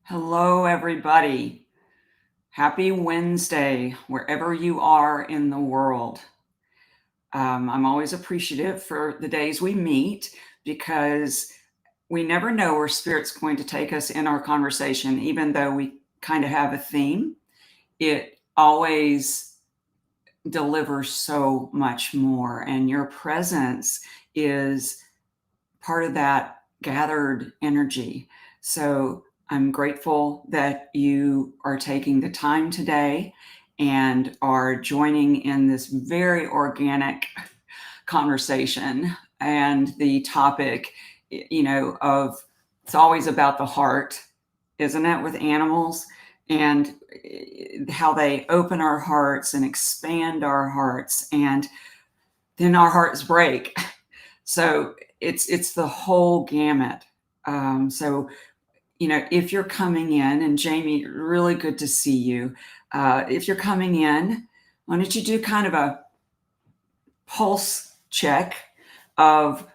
Hello, everybody. Happy Wednesday, wherever you are in the world. I'm always appreciative for the days we meet because we never know where Spirit's going to take us in our conversation, even though we kind of have a theme. It always delivers so much more, and your presence is part of that gathered energy. So I'm grateful that you are taking the time today and are joining in this very organic conversation. And the topic, of it's always about the heart, isn't it, with animals? And how they open our hearts and expand our hearts, and then our hearts break. So it's the whole gamut. So if you're coming in, and Jamie, really good to see you. If you're coming in, why don't you do kind of a pulse check of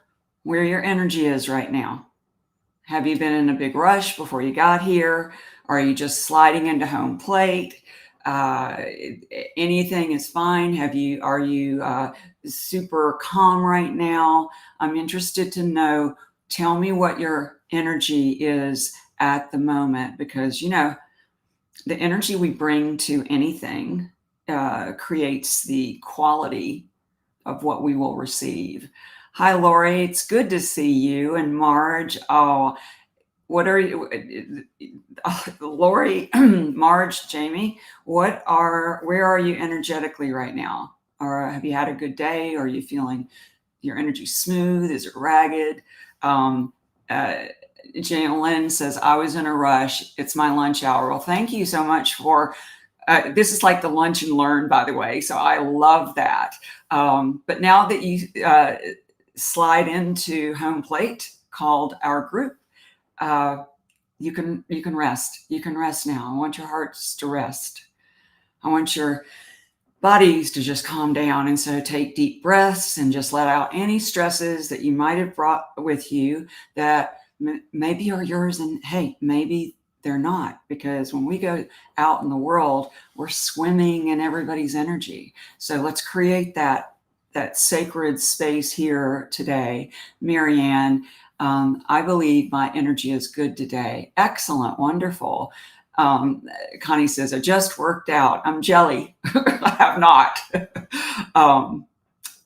where your energy is right now? Have you been in a big rush before you got here? Are you just sliding into home plate? Anything is fine. Are you super calm right now? I'm interested to know. Tell me what your energy is at the moment, because the energy we bring to anything creates the quality of what we will receive. Hi, Lori. It's good to see you. And Marge. Oh, what are you, Lori, Marge, Jamie? Where are you energetically right now? Or have you had a good day? Are you feeling your energy smooth? Is it ragged? Jane Lynn says, I was in a rush. It's my lunch hour. Well, thank you so much for this is like the lunch and learn, by the way. So I love that. But now that you slide into home plate, called our group, you can rest. You can rest now. I want your hearts to rest. I want your bodies to just calm down. And so take deep breaths and just let out any stresses that you might have brought with you that maybe are yours, and hey, maybe they're not, because when we go out in the world, we're swimming in everybody's energy. So let's create that sacred space here today. Marianne, I believe my energy is good today. Excellent, wonderful. Connie says, I just worked out. I'm jelly. I have not.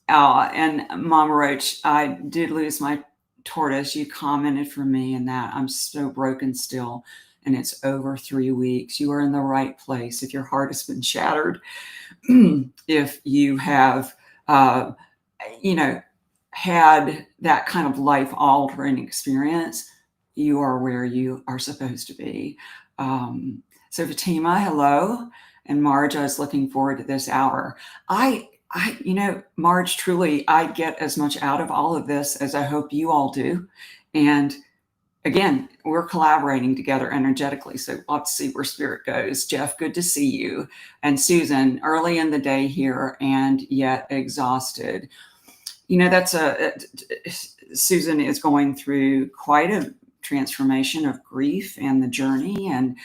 And Mama Roach, I did lose my tortoise. You commented for me in that. I'm so broken still, and it's over 3 weeks. You are in the right place. If your heart has been shattered, if you have, had that kind of life-altering experience, you are where you are supposed to be. So Fatima, hello. And Marge, I was looking forward to this hour. Marge, truly, I get as much out of all of this as I hope you all do. And again, we're collaborating together energetically. So let's see where Spirit goes. Jeff, good to see you. And Susan, early in the day here and yet exhausted. Susan is going through quite a transformation of grief and the journey. And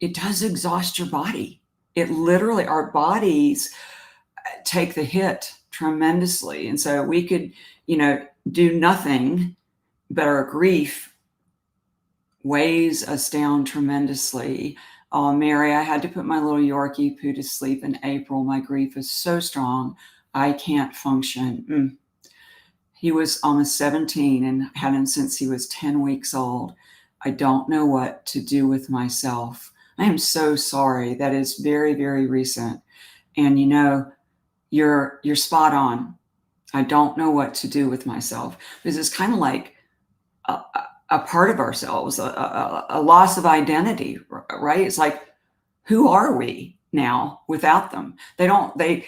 it does exhaust your body. It literally, our bodies take the hit tremendously. And so we could, do nothing, but our grief weighs us down tremendously. Oh, Mary, I had to put my little Yorkie Poo to sleep in April. My grief is so strong, I can't function. He was almost 17 and had him since he was 10 weeks old. I don't know what to do with myself. I am so sorry. That is very, very recent. And you're spot on. I don't know what to do with myself, because it's kind of like a part of ourselves, a loss of identity, right? It's like, who are we now without them? They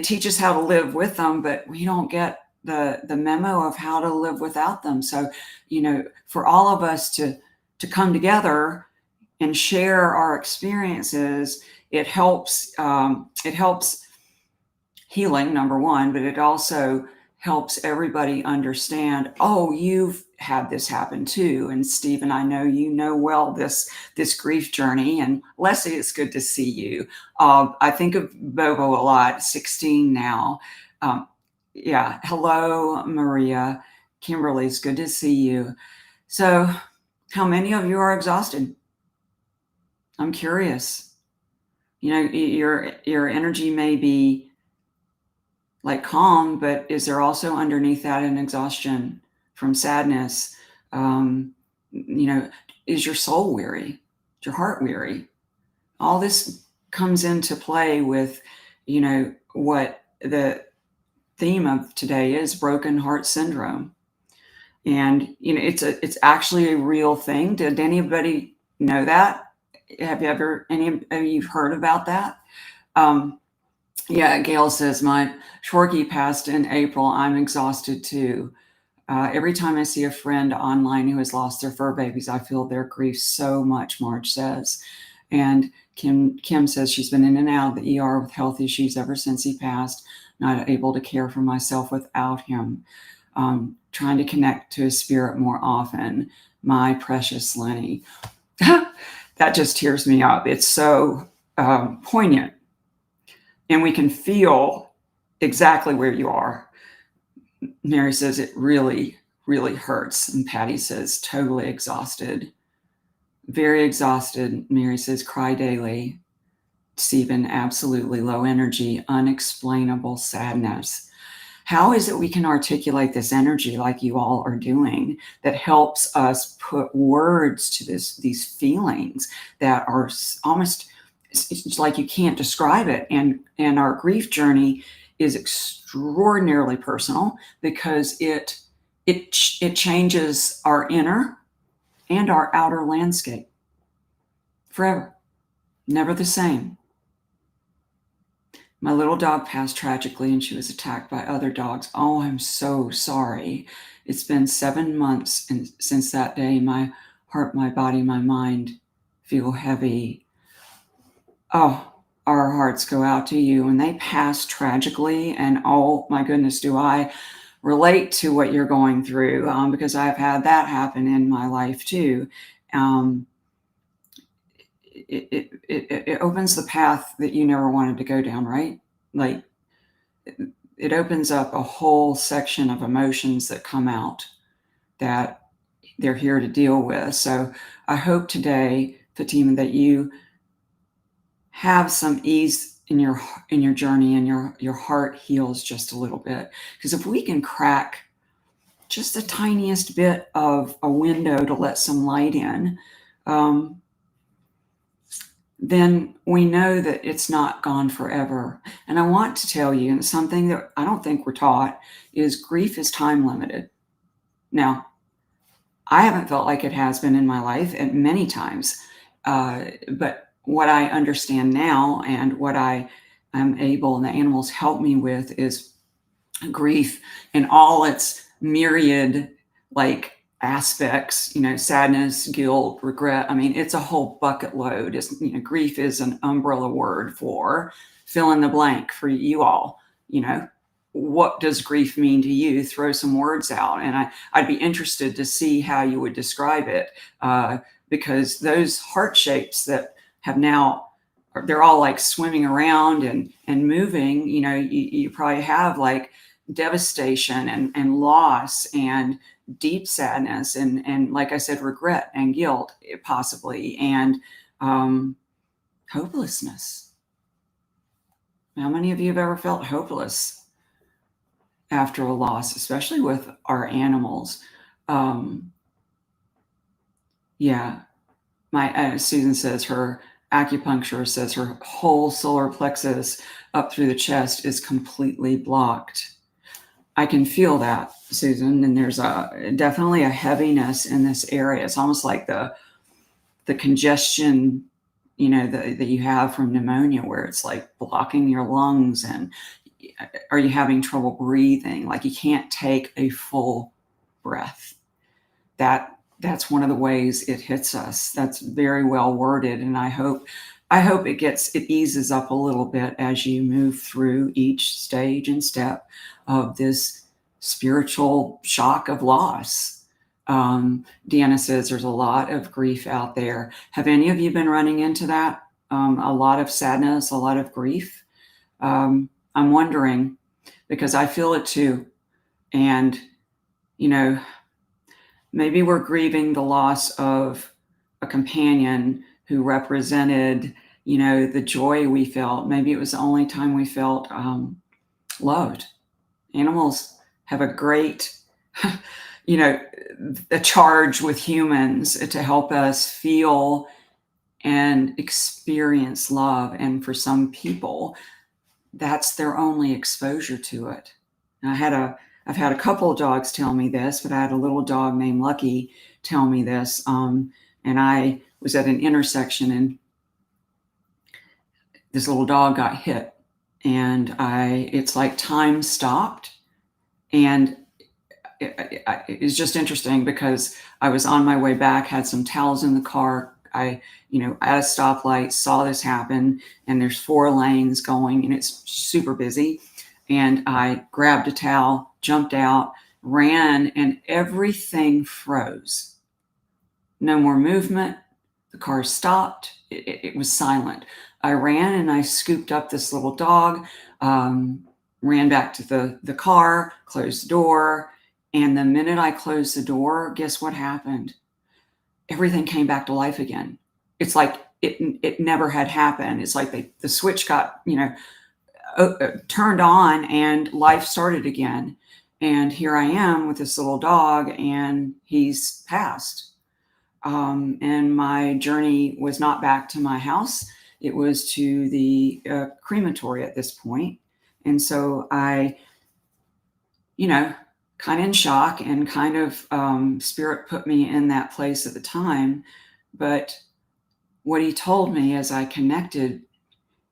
teach us how to live with them, but we don't get the memo of how to live without them. So, for all of us to come together and share our experiences, it helps healing, number one, but it also helps everybody understand, oh, you've had this happen too. And Stephen, I know you know well this grief journey. And Leslie, it's good to see you. I think of Bobo a lot, 16 now. Um, yeah, hello, Maria. Kimberly, it's good to see you. So, how many of you are exhausted? I'm curious. You know, your energy may be like calm, but is there also underneath that an exhaustion from sadness? You know, is your soul weary? Is your heart weary? All this comes into play with, you know, what the theme of today is: broken heart syndrome. And, you know, it's actually a real thing. Did anybody know that? Have you ever, any of you heard about that? Um, yeah, Gail says, my Shorky passed in April. I'm exhausted too. Every time I see a friend online who has lost their fur babies, I feel their grief so much, Marge says. And Kim says she's been in and out of the ER with health issues ever since he passed, not able to care for myself without him. Trying to connect to his spirit more often. My precious Lenny. That just tears me up. It's so poignant. And we can feel exactly where you are. Mary says it really, really hurts. And Patty says totally exhausted. Very exhausted. Mary says cry daily. Stephen, absolutely low energy, unexplainable sadness. How is it we can articulate this energy like you all are doing that helps us put words to these feelings that are almost, it's like you can't describe it. And our grief journey is extraordinarily personal because it changes our inner and our outer landscape forever. Never the same. My little dog passed tragically and she was attacked by other dogs. Oh, I'm so sorry. It's been 7 months and since that day. My heart, my body, my mind feel heavy. Oh, our hearts go out to you. And they passed tragically. And oh my goodness, do I relate to what you're going through, because I've had that happen in my life too. It opens the path that you never wanted to go down, right? Like it opens up a whole section of emotions that come out that they're here to deal with. So I hope today, Fatima, that you have some ease in your journey and your heart heals just a little bit. Because if we can crack just the tiniest bit of a window to let some light in, then we know that it's not gone forever. And I want to tell you, and something that I don't think we're taught, is grief is time limited. Now, I haven't felt like it has been in my life at many times, but what I understand now and what I am able, and the animals help me with, is grief in all its myriad, like, aspects, you know, sadness, guilt, regret. I mean, it's a whole bucket load. Grief is an umbrella word for fill in the blank for you all. You know, what does grief mean to you? Throw some words out. And I'd be interested to see how you would describe it, because those heart shapes that have now, they're all like swimming around and moving. You know, you probably have like devastation and loss and deep sadness and like I said, regret and guilt possibly, and hopelessness. How many of you have ever felt hopeless after a loss, especially with our animals? Yeah, my Susan says her acupuncturist says her whole solar plexus up through the chest is completely blocked. I can feel that, Susan, and there's definitely a heaviness in this area. It's almost like the congestion, you know, that you have from pneumonia, where it's like blocking your lungs. And are you having trouble breathing? Like you can't take a full breath. That's one of the ways it hits us. That's very well worded, and I hope it eases up a little bit as you move through each stage and step of this spiritual shock of loss. Deanna says there's a lot of grief out there. Have any of you been running into that? A lot of sadness, a lot of grief? I'm wondering, because I feel it too. And, you know, maybe we're grieving the loss of a companion who represented, the joy we felt. Maybe it was the only time we felt loved. Animals have a great, a charge with humans to help us feel and experience love. And for some people, that's their only exposure to it. And I've had a couple of dogs tell me this, but I had a little dog named Lucky tell me this. And I was at an intersection and this little dog got hit, and it's like time stopped. And it's just interesting because I was on my way back, had some towels in the car. I, at a stoplight, saw this happen, and there's 4 lanes going, and it's super busy. And I grabbed a towel, jumped out, ran, and everything froze. No more movement. The car stopped. It was silent. I ran and I scooped up this little dog, ran back to the car, closed the door. And the minute I closed the door, guess what happened? Everything came back to life again. It's like it never had happened. It's like the switch got, turned on and life started again. And here I am with this little dog, and he's passed. And my journey was not back to my house. It was to the crematory at this point. And so I, kind of in shock, and kind of spirit put me in that place at the time. But what he told me as I connected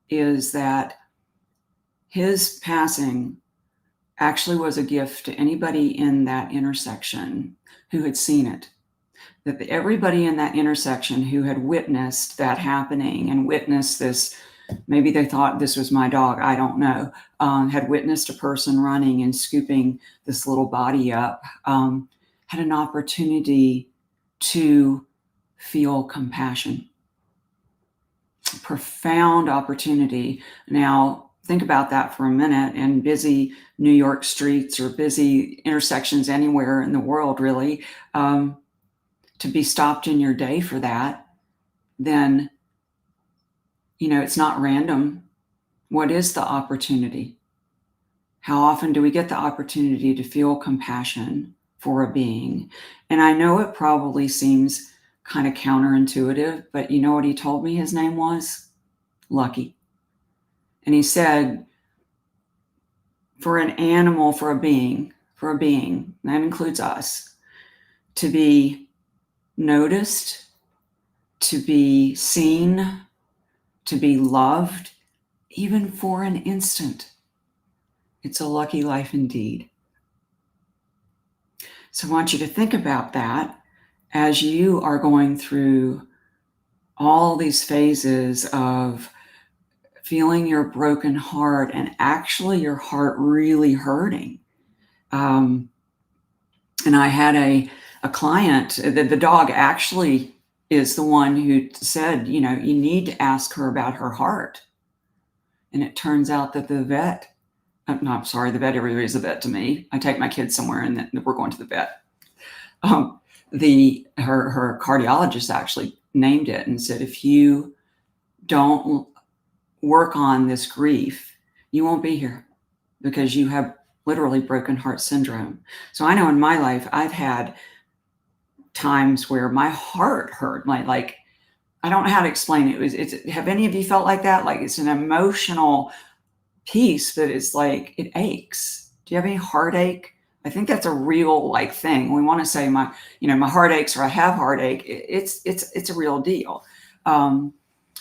is that his passing actually was a gift to anybody in that intersection who had seen it. That everybody in that intersection who had witnessed that happening and witnessed this, maybe they thought this was my dog, I don't know, had witnessed a person running and scooping this little body up, had an opportunity to feel compassion. Profound opportunity. Now, think about that for a minute. In busy New York streets or busy intersections anywhere in the world, really, to be stopped in your day for that, then, it's not random. What is the opportunity? How often do we get the opportunity to feel compassion for a being? And I know it probably seems kind of counterintuitive, but you know what he told me his name was? Lucky. And he said, for an animal, for a being, that includes us, to be noticed, to be seen, to be loved, even for an instant, it's a lucky life indeed. So I want you to think about that as you are going through all these phases of feeling your broken heart and actually your heart really hurting. And I had a client, the dog actually is the one who said, you need to ask her about her heart. And it turns out that the vet, no, I'm sorry, the vet, everybody's a vet to me. I take my kids somewhere and then we're going to the vet. Her cardiologist actually named it and said, if you don't work on this grief, you won't be here because you have literally broken heart syndrome. So I know in my life, I've had times where my heart hurt, I don't know how to explain it. Have any of you felt like that? Like it's an emotional piece that is like, it aches. Do you have any heartache? I think that's a real thing. We want to say my heart aches or I have heartache. It's a real deal.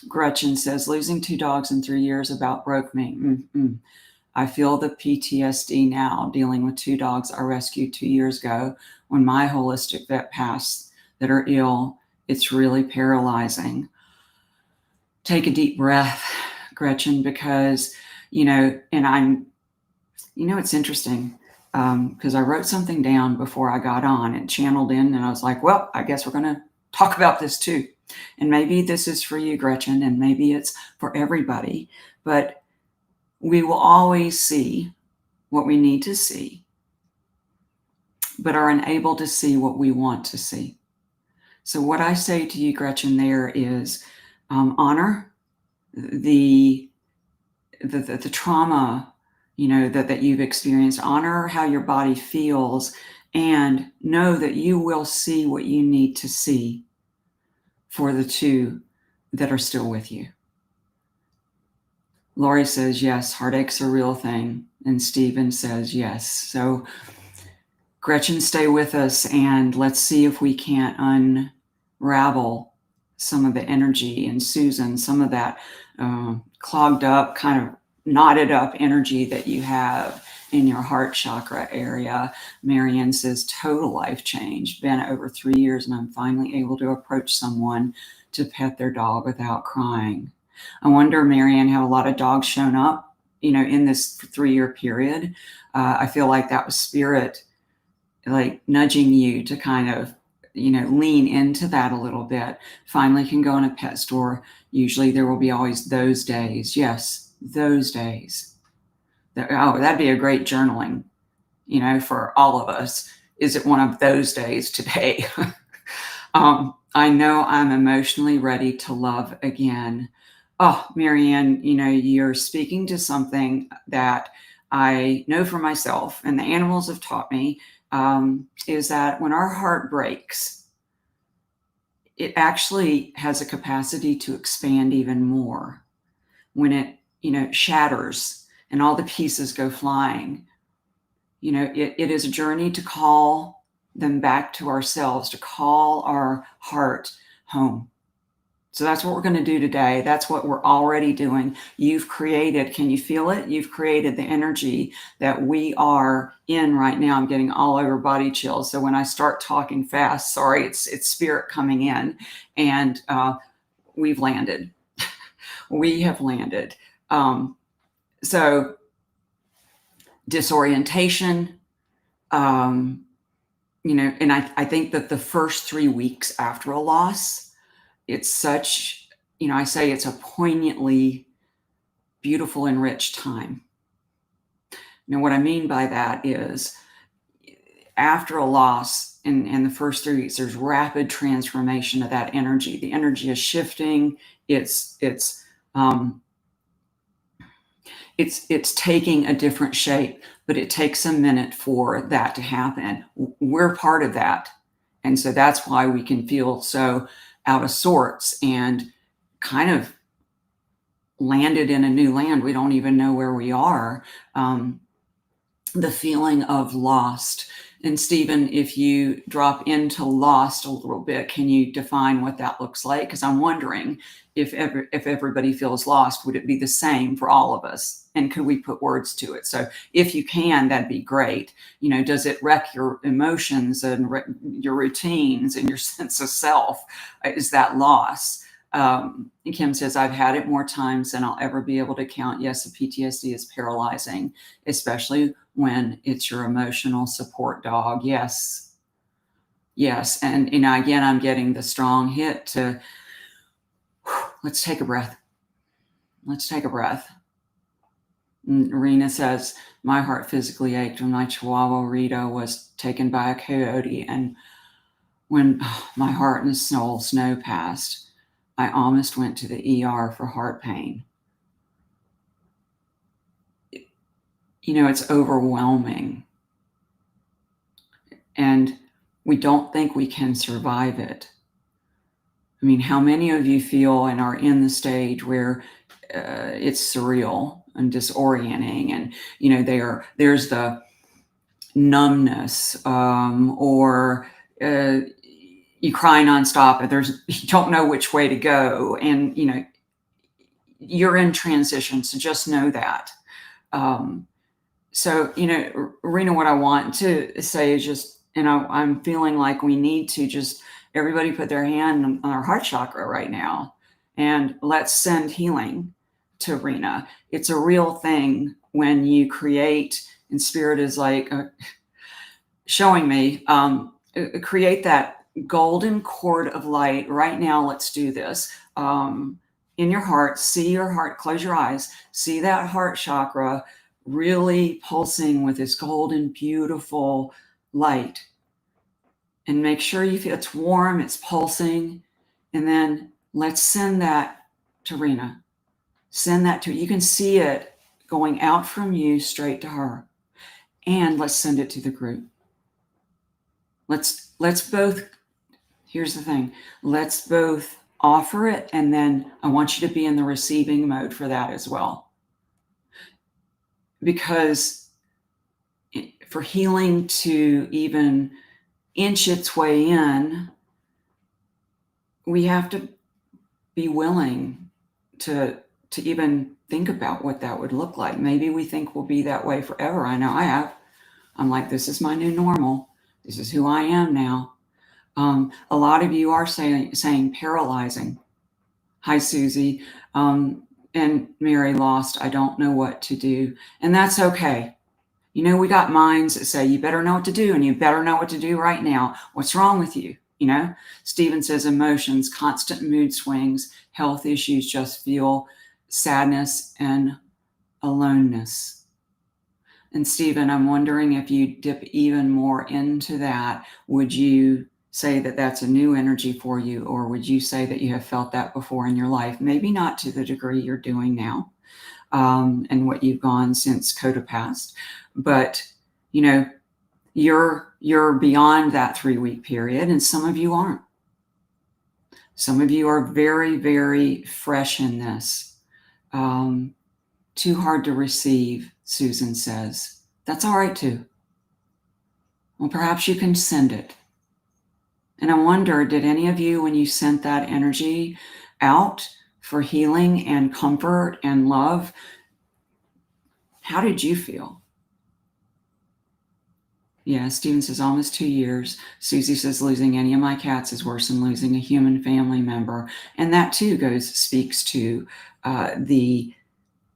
Gretchen says, losing 2 dogs in 3 years about broke me. Mm-mm. I feel the PTSD now dealing with 2 dogs I rescued 2 years ago when my holistic vet passed that are ill. It's really paralyzing. Take a deep breath, Gretchen, because, and it's interesting. because I wrote something down before I got on and channeled in, and I was like, well, I guess we're going to talk about this too. And maybe this is for you, Gretchen, and maybe it's for everybody, but we will always see what we need to see, but are unable to see what we want to see. So what I say to you, Gretchen, there is honor the trauma, that you've experienced. Honor how your body feels, and know that you will see what you need to see for the two that are still with you. Lori says, yes, heartache's a real thing. And Stephen says, yes. So Gretchen, stay with us, and let's see if we can't unravel some of the energy. And Susan, some of that clogged up, kind of knotted up energy that you have in your heart chakra area. Marianne says, total life change. Been over 3 years, and I'm finally able to approach someone to pet their dog without crying. I wonder, Marianne, have a lot of dogs shown up, in this 3-year period? I feel like that was spirit, like nudging you to kind of, lean into that a little bit. Finally can go in a pet store. Usually there will be always those days. Yes, those days. That'd be a great journaling, for all of us. Is it one of those days today? I know I'm emotionally ready to love again. Oh, Marianne, you're speaking to something that I know for myself, and the animals have taught me, is that when our heart breaks, it actually has a capacity to expand even more. When it, shatters and all the pieces go flying, it is a journey to call them back to ourselves, to call our heart home. So that's what we're going to do today. That's what we're already doing. You've created, can you feel it? You've created the energy that we are in right now. I'm getting all over body chills. So when I start talking fast, sorry, it's spirit coming in, and we've landed. We have landed. So disorientation, and I think that the first 3 weeks after a loss, it's such, I say it's a poignantly beautiful and rich time. Now, what I mean by that is after a loss in the first 3 weeks, there's rapid transformation of that energy. The energy is shifting. It's taking a different shape, but it takes a minute for that to happen. We're part of that. And so that's why we can feel so out of sorts and kind of landed in a new land. We don't even know where we are. The feeling of lost. And Stephen, if you drop into lost a little bit, can you define what that looks like? Because I'm wondering if everybody feels lost, would it be the same for all of us? And could we put words to it? So if you can, that'd be great. Does it wreck your emotions and your routines and your sense of self? Is that loss? Kim says, I've had it more times than I'll ever be able to count. Yes, the PTSD is paralyzing, especially when it's your emotional support dog. Yes. Yes. And, again, I'm getting the strong hit to, let's take a breath. Let's take a breath. And Rena says, my heart physically ached when my Chihuahua Rita was taken by a coyote. And when my heart and soul snow passed, I almost went to the ER for heart pain. It's overwhelming. And we don't think we can survive it. I mean, how many of you feel and are in the stage where it's surreal and disorienting, and there's the numbness, or you cry nonstop, and you don't know which way to go, and you're in transition. So just know that. So Rena, what I want to say is just, I'm feeling like we need to just everybody put their hand on our heart chakra right now, and let's send healing to Rena. It's a real thing when you create And Spirit is like showing me, create that golden cord of light right now. Let's do this. In your heart, see your heart, close your eyes, see that heart chakra really pulsing with this golden, beautiful light. And make sure you feel it's warm, it's pulsing. And then let's send that to Rena. Send that to, you can see it going out from you straight to her. And let's send it to the group. Let's both, here's the thing, let's both offer it, and then I want you to be in the receiving mode for that as well. Because for healing to even inch its way in, we have to be willing to even think about what that would look like. Maybe we think we'll be that way forever. I know I have. I'm like, this is my new normal. This is who I am now. A lot of you are saying paralyzing. Hi, Susie. And Mary lost. I don't know what to do. And that's okay. You know, we got minds that say, you better know what to do, and you better know what to do right now. What's wrong with you? You know, Stephen says emotions, constant mood swings, health issues, just feel sadness and aloneness. And Stephen, I'm wondering if you dip even more into that, would you say that that's a new energy for you, or would you say that you have felt that before in your life? Maybe not to the degree you're doing now, and what you've gone since Coda passed, but you know, you're beyond that 3-week period, and some of you aren't. Some of you are very, very fresh in this. Too hard to receive, Susan says. That's all right too. Well, perhaps you can send it. And I wonder, did any of you, when you sent that energy out for healing and comfort and love, how did you feel? Yeah, Steven says almost 2 years. Susie says losing any of my cats is worse than losing a human family member. And that too speaks to the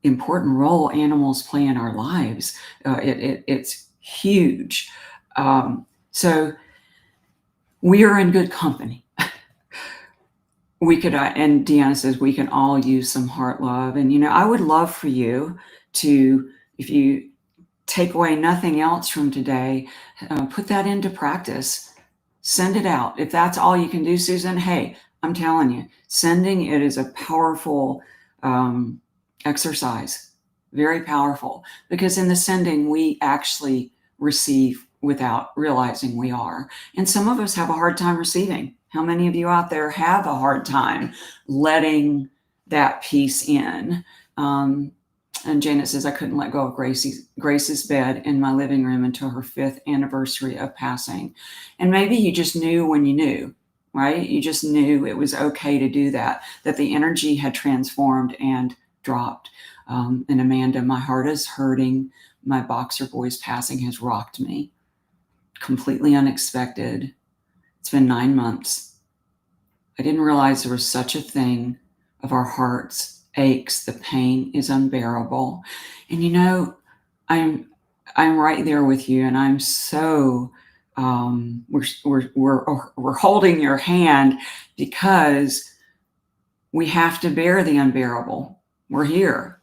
important role animals play in our lives. It's huge. So we are in good company. We could, and Deanna says, we can all use some heart love. And, you know, I would love for you to, if you take away nothing else from today, put that into practice. Send it out. If that's all you can do, Susan, hey, I'm telling you, sending it is a powerful exercise, very powerful, because in the sending, we actually receive without realizing we are. And some of us have a hard time receiving. How many of you out there have a hard time letting that piece in? And Janet says, I couldn't let go of Grace's bed in my living room until her 5th anniversary of passing. And maybe you just knew when you knew, right? You just knew it was okay to do that the energy had transformed and dropped. And Amanda, my heart is hurting. My boxer boy's passing has rocked me. Completely unexpected. It's been 9 months. I didn't realize there was such a thing of our hearts aches. The pain is unbearable. And you know, I'm right there with you, and I'm so we're holding your hand, because we have to bear the unbearable. We're here.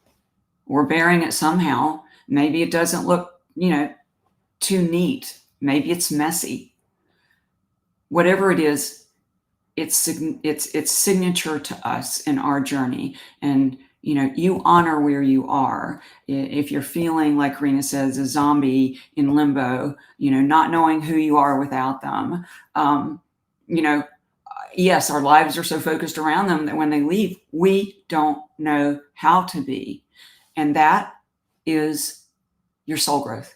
We're bearing it somehow. Maybe it doesn't look, you know, too neat. Maybe it's messy. Whatever it is, it's signature to us in our journey. And, you know, you honor where you are. If you're feeling, like Rena says, a zombie in limbo, you know, not knowing who you are without them, you know, yes, our lives are so focused around them that when they leave, we don't know how to be. And that is your soul growth.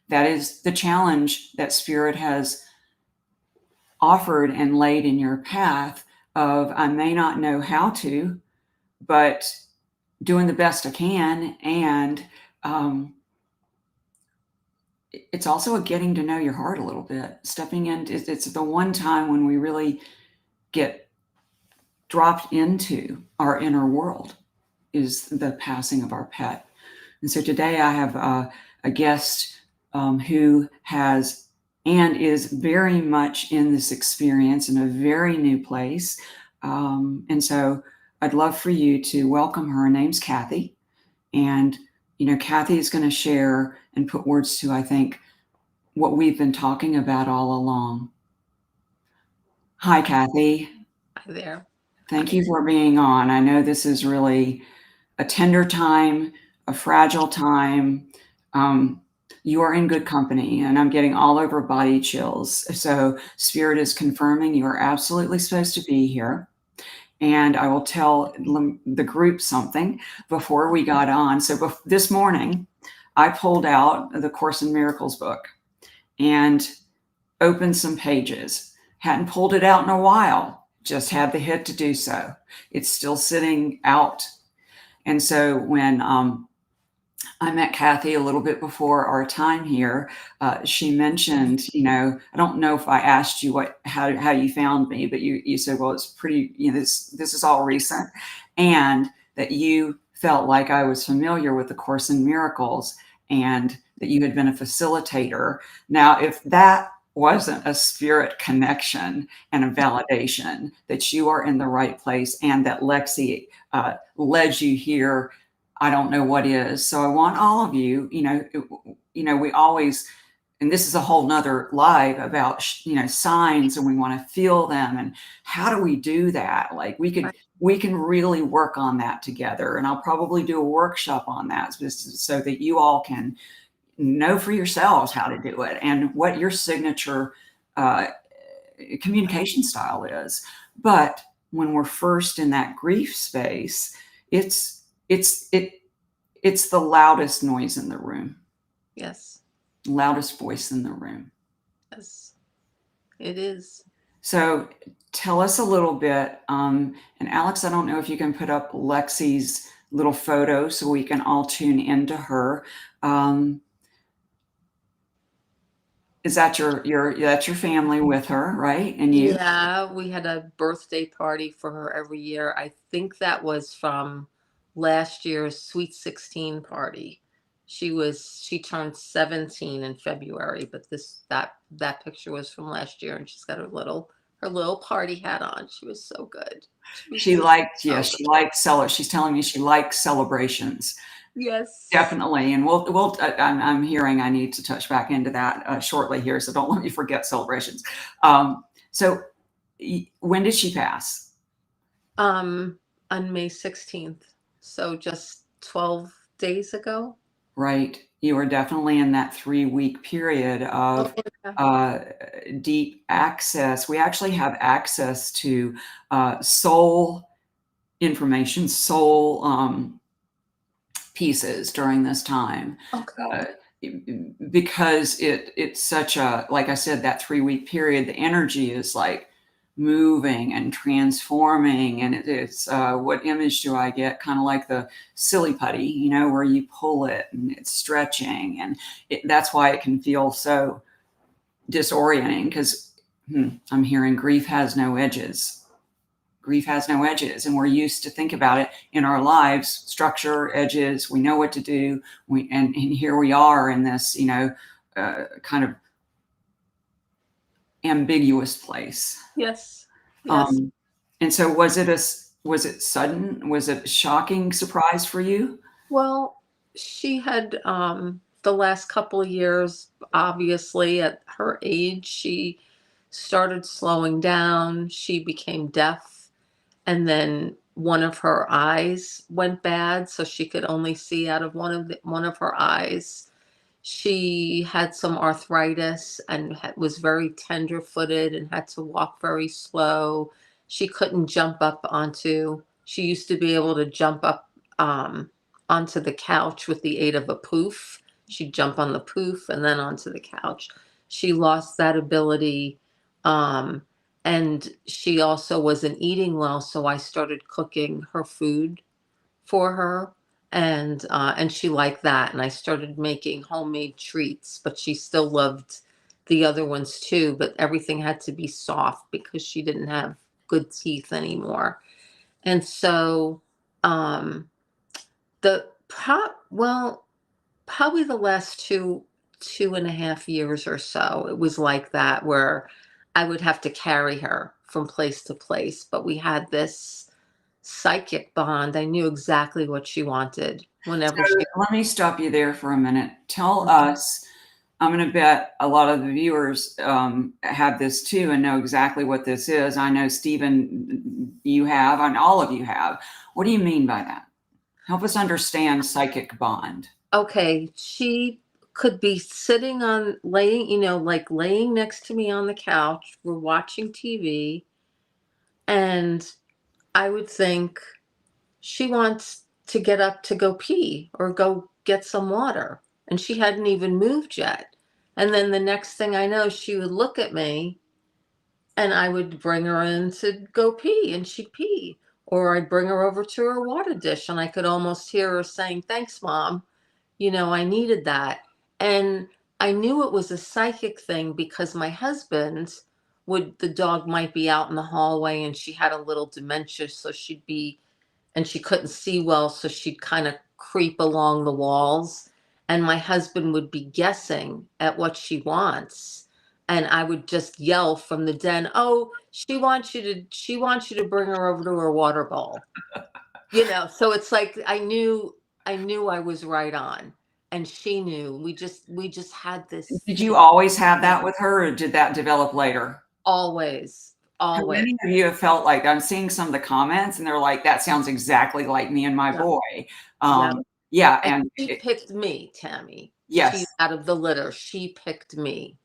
That is the challenge that Spirit has offered and laid in your path of, I may not know how to, but doing the best I can. And it's also a getting to know your heart a little bit, stepping in. It's the one time when we really get dropped into our inner world, is the passing of our pet. And so today I have a a guest who has and is very much in this experience in a very new place. And so I'd love for you to welcome her. Her name's Kathy. And, Kathy is going to share and put words to, I think, what we've been talking about all along. Hi, Kathy. Hi there. Thank Hi. you for being on. I know this is really a tender time, a fragile time. You are in good company, and I'm getting all over body chills. So, Spirit is confirming you are absolutely supposed to be here. And I will tell the group something before we got on. So, this morning, I pulled out the Course in Miracles book and opened some pages. Hadn't pulled it out in a while, just had the hit to do so. It's still sitting out. And so when I met Kathy a little bit before our time here, she mentioned, I don't know if I asked you how you found me, but you said, well, it's pretty, this is all recent, and that you felt like I was familiar with the Course in Miracles and that you had been a facilitator. Now, if that wasn't a spirit connection and a validation that you are in the right place and that Lexi led you here, I don't know what is. So I want all of you, we always, and this is a whole nother live about, signs, and we want to feel them. And how do we do that? Like we can really work on that together. And I'll probably do a workshop on that so that you all can know for yourselves how to do it and what your signature communication style is. But when we're first in that grief space, it's the loudest noise in the room. Yes. Loudest voice in the room. Yes, it is. So tell us a little bit. And Alex, I don't know if you can put up Lexi's little photo so we can all tune into her. Is that that's your family with her, right? And you? Yeah, we had a birthday party for her every year. I think that was from last year's Sweet 16 party. She turned 17 in February, but that picture was from last year, and she's got her little party hat on. She was so good. She So liked, good. she liked she's telling me she likes celebrations. Yes. Definitely. And I'm hearing I need to touch back into that shortly here. So don't let me forget celebrations. So when did she pass? On May 16th. So just 12 days ago. Right. You were definitely in that 3-week period Oh, of yeah. deep access. We actually have access to soul information, soul pieces during this time. Okay. Because it's such a, like I said, that 3-week period, the energy is like moving and transforming, and it's what image do I get? Kind of like the silly putty, where you pull it and it's stretching, and that's why it can feel so disorienting, because I'm hearing grief has no edges. Grief has no edges, and we're used to think about it in our lives: structure, edges. We know what to do. And here we are in this, kind of ambiguous place. Yes. Yes. And so, was it sudden? Was it a shocking surprise for you? Well, she had the last couple of years, obviously, at her age, she started slowing down. She became deaf, and then one of her eyes went bad, so she could only see out of one of her eyes. She had some arthritis and was very tender-footed and had to walk very slow. She couldn't jump up onto. She used to be able to jump up onto the couch with the aid of a poof. She'd jump on the poof and then onto the couch. She lost that ability. Um, and she also wasn't eating well, so I started cooking her food for her, and she liked that, and I started making homemade treats, but she still loved the other ones too, but everything had to be soft because she didn't have good teeth anymore. And so um the well, Probably the last 2.5 years or so, it was like that, where I would have to carry her from place to place, but we had this psychic bond. I knew exactly what she wanted whenever So she. let me stop you there for a minute. Tell us, I'm going to bet a lot of the viewers have this too and know exactly what this is. I know, Stephen, you have, and all of you have. What do you mean by that? Help us understand psychic bond. Okay, she could be sitting on laying, like laying next to me on the couch. We're watching TV, and I would think she wants to get up to go pee or go get some water, and she hadn't even moved yet. And then the next thing I know, she would look at me, and I would bring her in to go pee, and she'd pee. Or I'd bring her over to her water dish, and I could almost hear her saying, "Thanks, Mom. I needed that." And I knew it was a psychic thing because my husband the dog might be out in the hallway, and she had a little dementia. So and she couldn't see well. So she'd kind of creep along the walls. And my husband would be guessing at what she wants. And I would just yell from the den, "Oh, she wants you to bring her over to her water bowl." So it's like I knew I was right on, and she knew. We just had this Did you thing. always have that with her, or did that develop later? Always, How always. many of you have felt like, I'm seeing some of the comments and they're like, that sounds exactly like me and my Yeah, boy. yeah. Yeah, And and she picked me, Tammy. yes, She out of the litter, she picked me.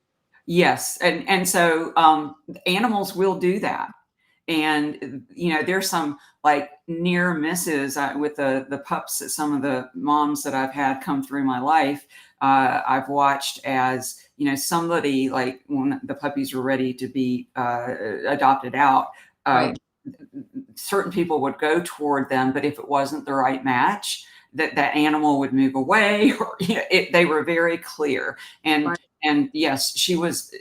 yes, and so animals will do that. And there's some like near misses with the pups that some of the moms that I've had come through my life. I've watched as somebody, like when the puppies were ready to be adopted out. Right, Certain people would go toward them, but if it wasn't the right match, that animal would move away. Or they were very clear. and right. and yes, she was.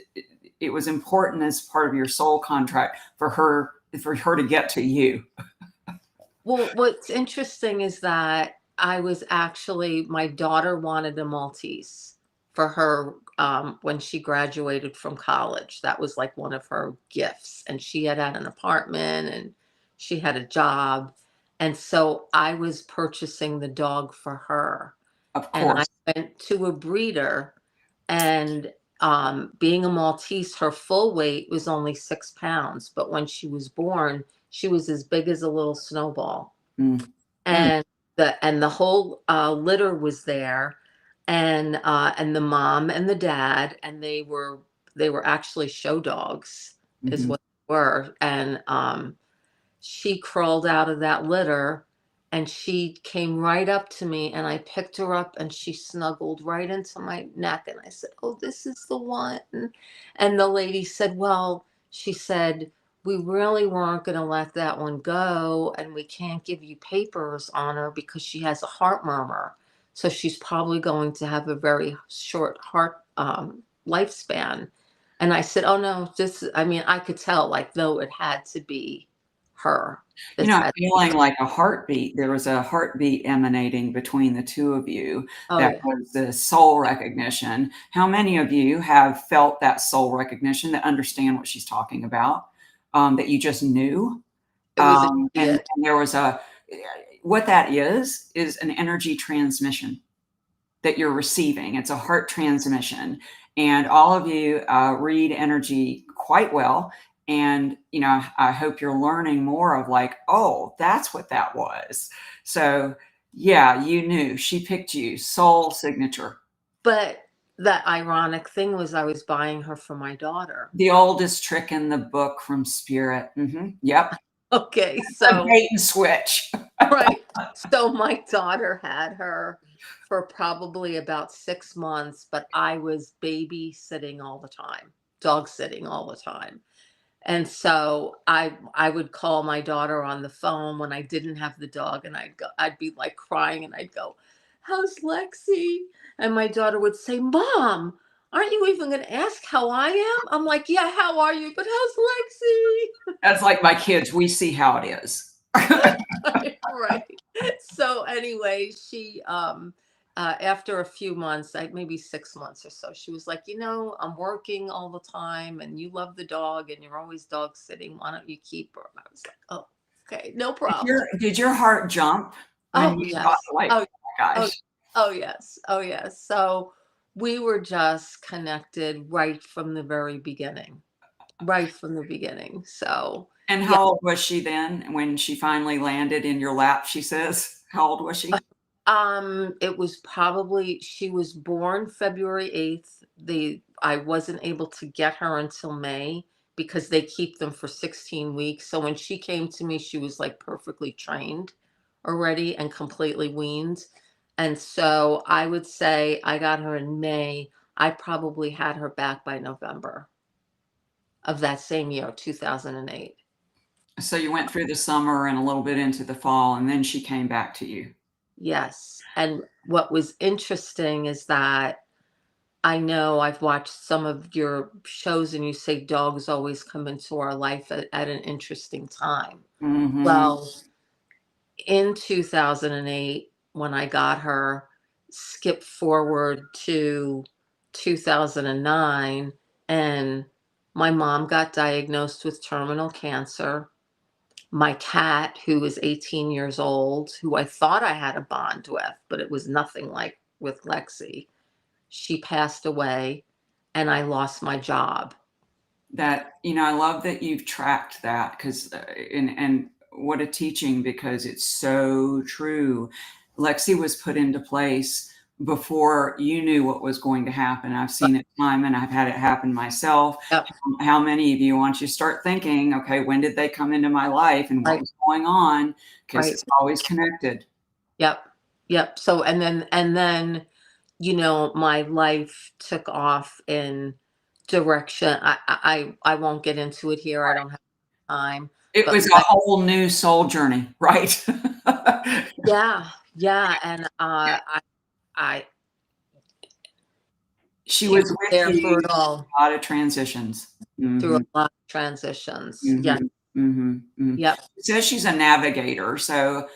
It was important as part of your soul contract for her to get to you. Well, what's interesting is that my daughter wanted a Maltese for her when she graduated from college. That was like one of her gifts. And she had an apartment, and she had a job. And so I was purchasing the dog for her. Of And I course. went to a breeder, and being a Maltese, her full weight was only 6 pounds. But when she was born, she was as big as a little snowball. Mm, mm, And the whole litter was there, and the mom and the dad, and they were actually show dogs, is mhm. what they were. And she crawled out of that litter, and she came right up to me, and I picked her up, and she snuggled right into my neck, and I said, "Oh, this is the one." And the lady said, "Well," she said, "we really weren't going to let that one go, and we can't give you papers on her because she has a heart murmur. So she's probably going to have a very short heart lifespan." And I said, "Oh no, I mean, I could tell, like, though it had to be her. This I'm had to be feeling her." like a heartbeat. There was a heartbeat emanating between the two of you. Oh That yeah. was the soul recognition. How many of you have felt that soul recognition, that understand what she's talking about, that you just knew? It was And immediate. there was what that is an energy transmission that you're receiving. It's a heart transmission. And all of you read energy quite well. And, I hope you're learning more of like, oh, that's what that was. So, yeah, you knew she picked you, soul signature. But the ironic thing was I was buying her for my daughter. The oldest trick in the book from Spirit. Yep. Okay, A so bait and switch. right. So my daughter had her for probably about 6 months, but I was babysitting all the time, dog sitting all the time. And so I would call my daughter on the phone when I didn't have the dog, and I'd be like crying, and I'd go, "How's Lexi?" And my daughter would say, "Mom, aren't you even going to ask how I am?" I'm like, "Yeah, how are you? But how's That's like my kids. We see how it is. Lexi?" Right. So anyway, After a few months, like maybe 6 months or so, she was like, I'm working all the time and you love the dog and you're always dog sitting. Why don't you keep her? And I was like, oh, okay, no Did problem. your heart jump when Oh, you thought, yes. like, Oh, "Oh my oh, gosh." oh, yes. Oh, yes. So we were just connected right from the very beginning, right from the beginning. So, And yeah. how old was she then when she finally landed in your lap, she says? How old was she? It was probably she was born February 8th. I wasn't able to get her until May because they keep them for 16 weeks. So when she came to me, she was like perfectly trained already and completely weaned. And so I would say I got her in May. I probably had her back by November of that same year, 2008. So you went through the summer and a little bit into the fall, and then she came back to you. Yes. And what was interesting is that I know I've watched some of your shows and you say dogs always come into our life at an interesting time. Mhm. Well, in 2008, when I got her, skip forward to 2009, and my mom got diagnosed with terminal cancer. My cat, who was 18 years old, who I thought I had a bond with, but it was nothing like with Lexi, she passed away and I lost my job. That I love that you've tracked that, 'cause, and what a teaching, because it's so true. Lexi was put into place before you knew what was going to happen. I've But seen it time, and I've had it happen myself. yep, How many of you, once you start thinking, "Okay, when did they come into my life and what right, was going on?" 'Cause right. it's always connected. Yep. Yep. So and then, my life took off in direction. I won't get into it here. I don't have time. It But was a whole new soul journey, right? yeah, yeah. And I She she was was with there for you it all through a lot of transitions. through a Mhm, lot of transitions. Yeah. mhm, mhm, mhm. Yep. It says she's a navigator, so,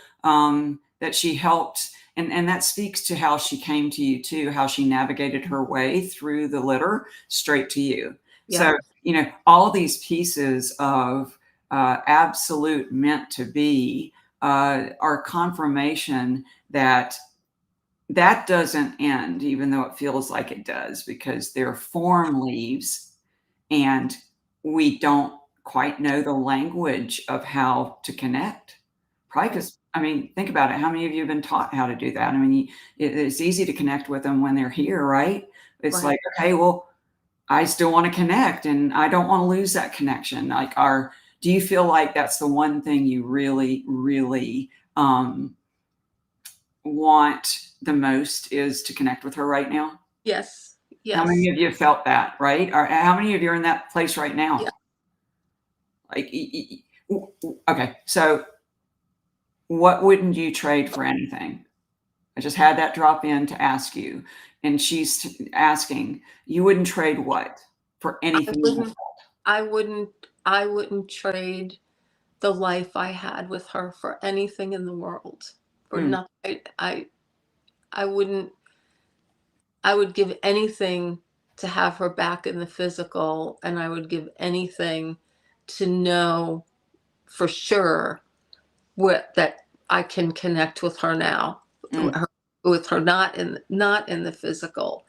that she helped, and that speaks to how she came to you too, how she navigated her way through the litter straight to you. So, Yep. all these pieces of, absolute meant to be, are confirmation that that doesn't end, even though it feels like it does, because their form leaves and we don't quite know the language of how to connect. Probably Right. because, I mean, think about it. How many of you have been taught how to do that? I mean, it's easy to connect with them when they're here, right? It's Right. like, okay, well, I still want to connect and I don't want to lose that connection. Do you feel like that's the one thing you really, really want the most, is to connect with her right now? Yes. How many Yes. of you have felt that, right? Or how many of you are in that place right Yeah. now? Like, okay, so what wouldn't you trade for anything? I just had that drop in to ask you, and she's asking, you wouldn't trade what for I anything in the wouldn't I wouldn't I wouldn't trade the life I had with her for anything in the world. For world? nothing. I wouldn't I would give anything to have her back in the physical, and I would give anything to know for sure what that I can connect with her now. Mm, Her, with her not in the physical,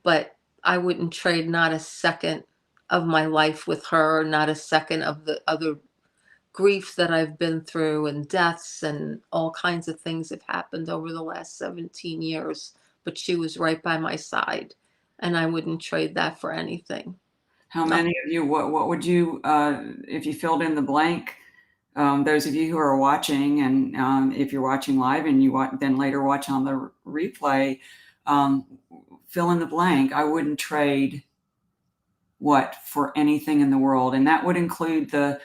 but I wouldn't trade not a second of my life with her, not a second of the other grief that I've been through and deaths and all kinds of things have happened over the last 17 years, but she was right by my side and I wouldn't trade that for anything. how No. many of you, what would you, if you filled in the blank, those of you who are watching, and if you're watching live and then later watch on the replay, um, fill in the blank. I wouldn't trade what for anything in the world, and that would include the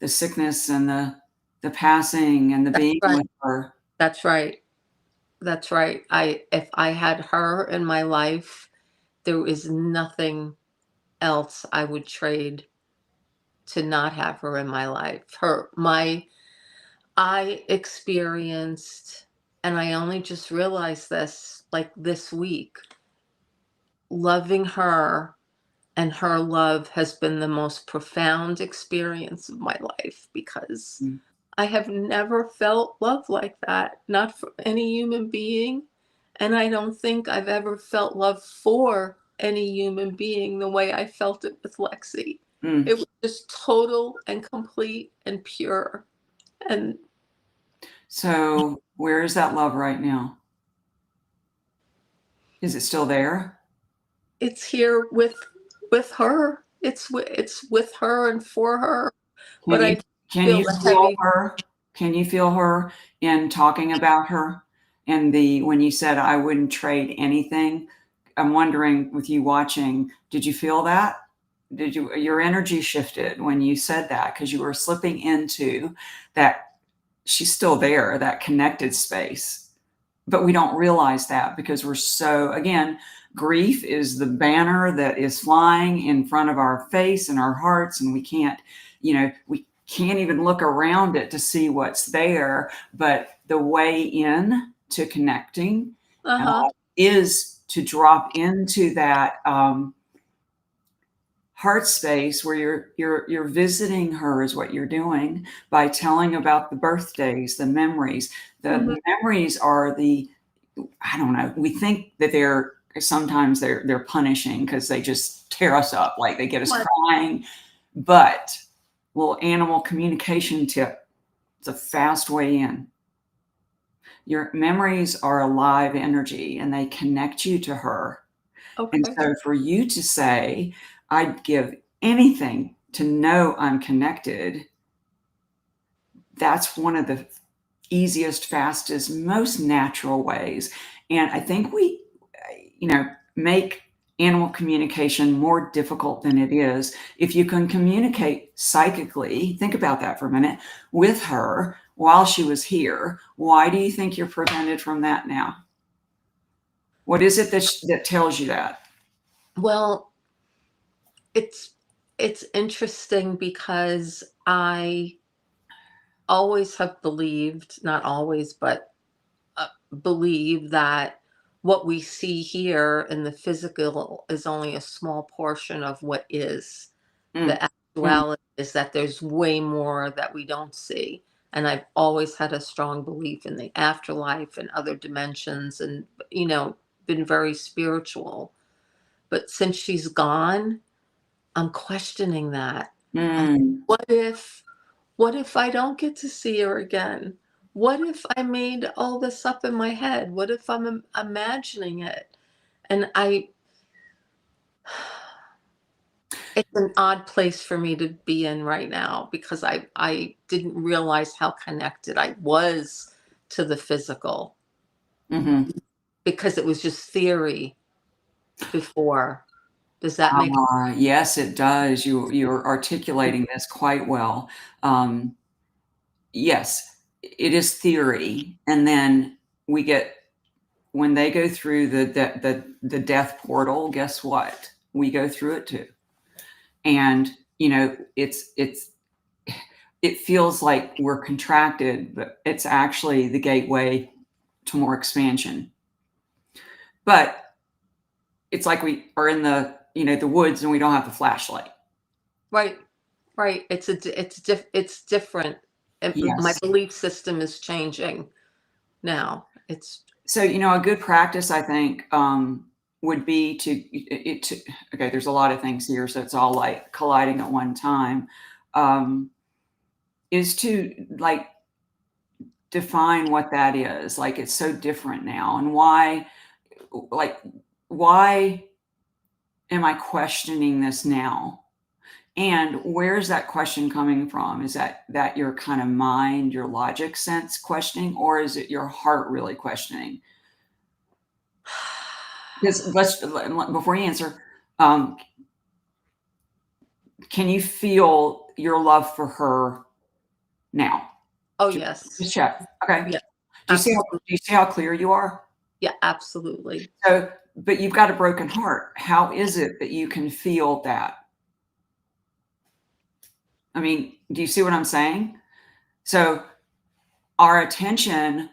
sickness and the passing and the That's being right. with her. That's right. That's right. If I had her in my life, there is nothing else I would trade to not have her in my life. Her my I experienced And I only just realized this like this week. Loving her and her love has been the most profound experience of my life because Mm. I have never felt love like that, not for any human being. And I don't think I've ever felt love for any human being the way I felt it with Lexi. Mm. It was just total and complete and pure. And So where is that love right now? Is it still there? it's here with her. It's with her and for her. Can But you I can feel you the feel heavy. her? Can you feel her in talking about her? And the when you said I wouldn't trade anything, I'm wondering with you watching, did you feel that? Did you your energy shifted when you said that because you were slipping into that she's still there, that connected space. But we don't realize that because we're so again, grief is the banner that is flying in front of our face and our hearts, and we can't, we can't even look around it to see what's there. But the way in to connecting Uh-huh. is to drop into that heart space where you're visiting her is what you're doing by telling about the birthdays, the memories. Mhm. The memories are the I don't know. We think that they're sometimes they're punishing because they just tear us up, like they get us What? crying. But little animal communication tip: it's a fast way in. Your memories are a live energy, and they connect you to her. And Okay. so, for you to say, "I'd give anything to know I'm connected," that's one of the easiest, fastest, most natural ways. And I think we, make animal communication more difficult than it is. If you can communicate psychically, think about that for a minute, with her while she was here, why do you think you're prevented from that now? What is it that tells you that? Well, it's it's interesting because I always have believed, not always, but uh, believe that what we see here in the physical is only a small portion of what is. Mm, The mm, actuality is that there's way more that we don't see. And I've always had a strong belief in the afterlife and other dimensions and, you know, been very spiritual. But since she's gone, I'm questioning that. I'm, mm, what if what if I don't get to see her again? What if I made all this up in my head? What if I'm imagining it? And I it's an odd place for me to be in right now because I didn't realize how connected I was to the physical mhm. because it was just theory before. Does that make Yes, it does. You're articulating this quite well. Um, yes, it is theory, and then we get when they go through the death portal. Guess what? We go through it too, and it feels like we're contracted, but it's actually the gateway to more expansion. But it's like we are in the woods and we don't have the flashlight. right? Right. It's different. My Yes. belief system is changing now. It's So, a good practice, I think, would be okay, there's a lot of things here, so it's all like colliding at one time, um, is to like define what that is. Like, it's so different now. And like, why am I questioning this now? And where's that question coming from? Is that your kind of mind, your logic sense questioning, or is it your heart really questioning? Because before you answer, um, can you feel your love for her now? oh Just, yes. just check. Okay. Yeah, Do you see how absolutely. do you see how clear you are? Yeah, absolutely. So, but you've got a broken heart. How is it that you can feel that? I mean, do you see what I'm saying? So, our attention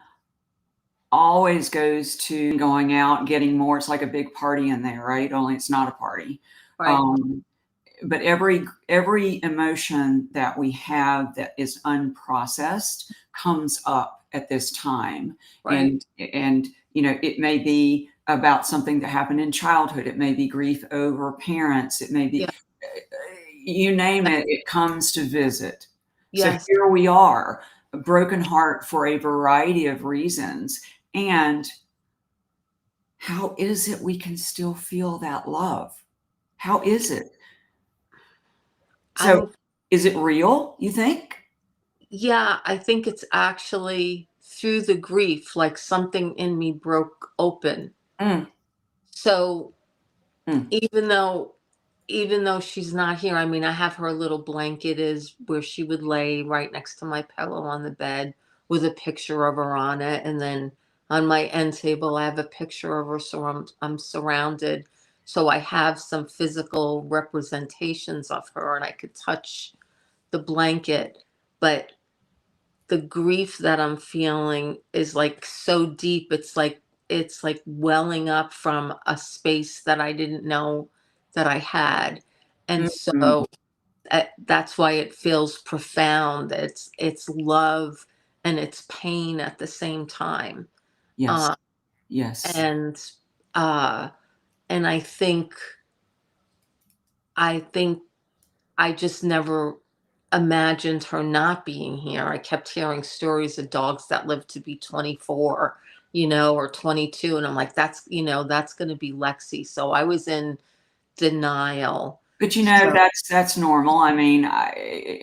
always goes to going out, getting more. It's like a big party in there, right? Only it's not a party. Right. Um, but every emotion that we have that is unprocessed comes up at this time, Right. and it may be about something that happened in childhood. It may be grief over parents. It may Yeah. be, you name it, it comes to visit. So Yes. here we are, a broken heart for a variety of reasons. And how is it we can still feel that love? How is it? So I'm is it real, you think? Yeah, I think it's actually through the grief, like something in me broke open. Mm, So mm, even though even though she's not here, I mean, I have her little blanket is where she would lay right next to my pillow on the bed with a picture of her on it. And then on my end table, I have a picture of her. So I'm surrounded. So I have some physical representations of her and I could touch the blanket. But the grief that I'm feeling is like so deep. It's like welling up from a space that I didn't know that I had. And mhm. so that's why it feels profound. It's love and it's pain at the same time. Yes, Uh, yes. and uh, and I think I just never imagined her not being here. I kept hearing stories of dogs that live to be 24, or 22. And I'm like, that's going to be Lexi. So I was in denial. But, So, that's normal. I mean,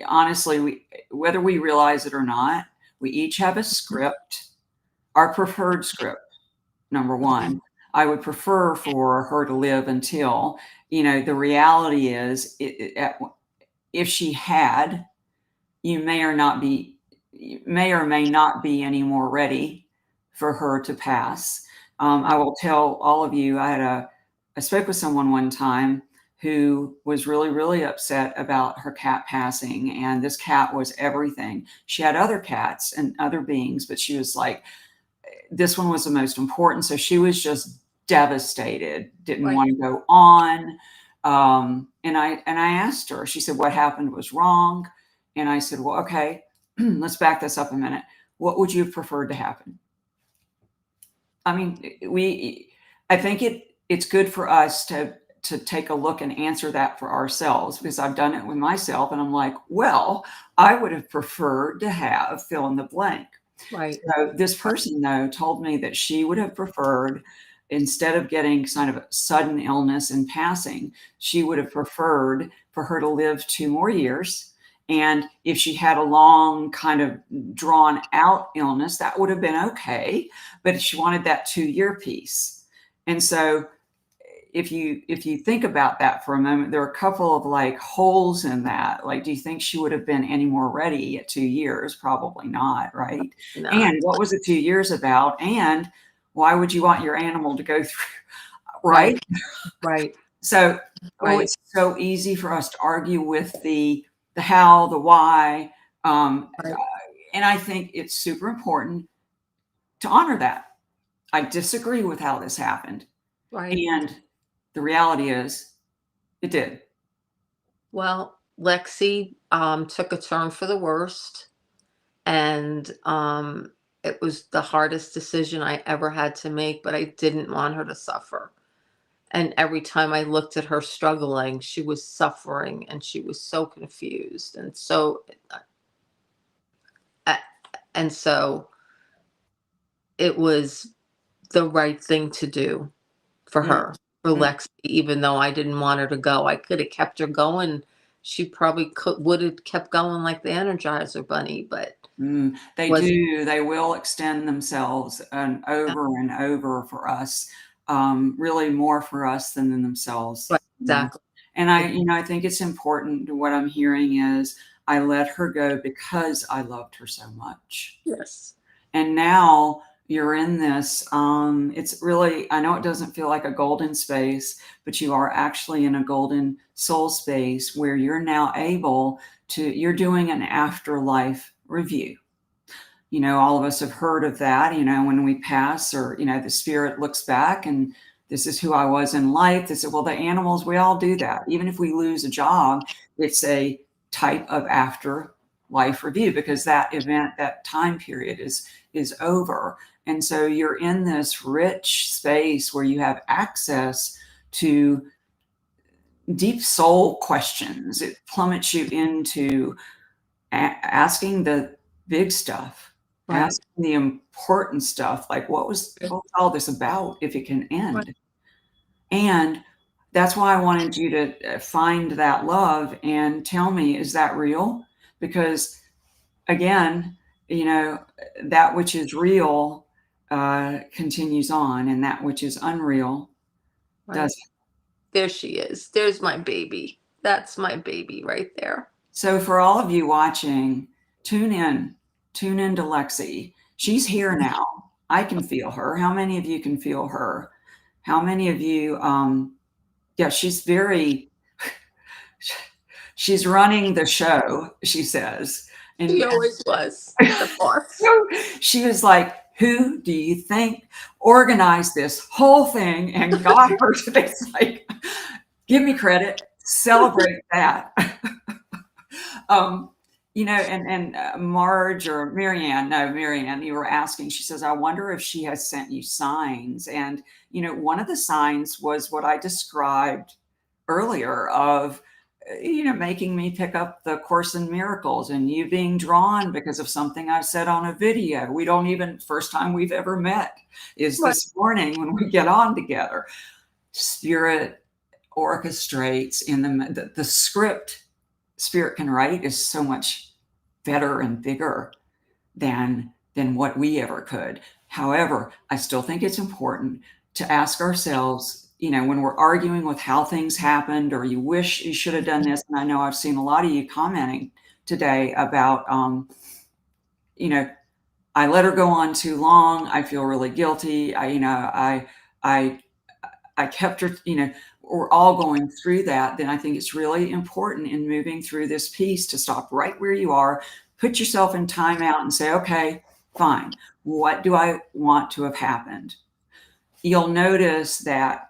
honestly, whether we realize it or not, we each have a script, our preferred script, number mhm, 1. I would prefer for her to live until, the reality is, if she had, you may or may not be any more ready for her to pass. I right, will tell all of you, I spoke with someone one time who was really, really upset about her cat passing, and this cat was everything. She had other cats and other beings, but she was like, this one was the most important. So she was just devastated, didn't right, want to go on. And I asked her, she said, what happened was wrong. And I said, well, okay, let's back this up a minute. What would you have preferred to happen? I mean, I think it's good for us to take a look and answer that for ourselves, because I've done it with myself and I'm like, well, I would have preferred to have fill in the blank. right, So this person, though, told me that she would have preferred, instead of getting kind of a sudden illness and passing, she would have preferred for her to live 2 more years. And if she had a long, kind of drawn out illness, that would have been okay. But she wanted that 2-year piece. And so if you think about that for a moment, there are a couple of like holes in that. Like, do you think she would have been any more ready at 2 years? Probably not, right? not And what was the 2 years about? And why would you want your animal to go through, right, right? right, So, oh, right, it's so easy for us to argue with the how, the why, right, and I think it's super important to honor that. I disagree with how this happened, right. and the reality is, it did. Well, Lexi took a turn for the worst. And it was the hardest decision I ever had to make, but I didn't want her to suffer. And every time I looked at her struggling, she was suffering and she was so confused. Uh, and so it was the right thing to do for Mm, her, for mm. Lexi, even though I didn't want her to go. I could have kept her going. She probably could would have kept going like the Energizer Bunny, but They was do. They will extend themselves and over for us, really more for us than right, themselves. exactly. And I think it's important. What I'm hearing is, I let her go because I loved her so much. Yes. And now you're in this, it's really, I know it doesn't feel like a golden space, but you are actually in a golden soul space where you're now able you're doing an afterlife review. all of us have heard of that, when we pass, or, the spirit looks back and this is who I was in life. They said, well, the animals, we all do that. Even if we lose a job, it's a type of afterlife review, because that event, that time period is over. And so you're in this rich space where you have access to deep soul questions. It plummets you into asking the big stuff, Right. asking the important stuff, like what was all this about if it can end? Right. And that's why I wanted you to find that love and tell me, is that real? Because again, that which is real continues on, and that which is unreal Right. doesn't. There she is. There's my baby. That's my baby right there. So for all of you watching, tune in to Lexi. She's here now. I can feel her. How many of you can feel her? How many of you, yeah, she's running the show, she says. She And always was the boss. she was like, who do you think organized this whole thing and got her to this? Like, give me credit, celebrate that. And Marge or Marianne, you were asking, she says, I wonder if she has sent you signs. And, one of the signs was what I described earlier of, making me pick up the Course in Miracles, and you being drawn because of something I said on a video. We don't even, first time we've ever met is this morning when we get on together. Spirit orchestrates in the script Spirit can write is so much better and bigger than what we ever could. However, I still think it's important to ask ourselves, when we're arguing with how things happened, or you wish you should have done this. And I know I've seen a lot of you commenting today about, I let her go on too long. I feel really guilty. I kept her, we're all going through that. Then I think it's really important in moving through this piece to stop right where you are, put yourself in timeout and say, okay, fine. What do I want to have happened? You'll notice that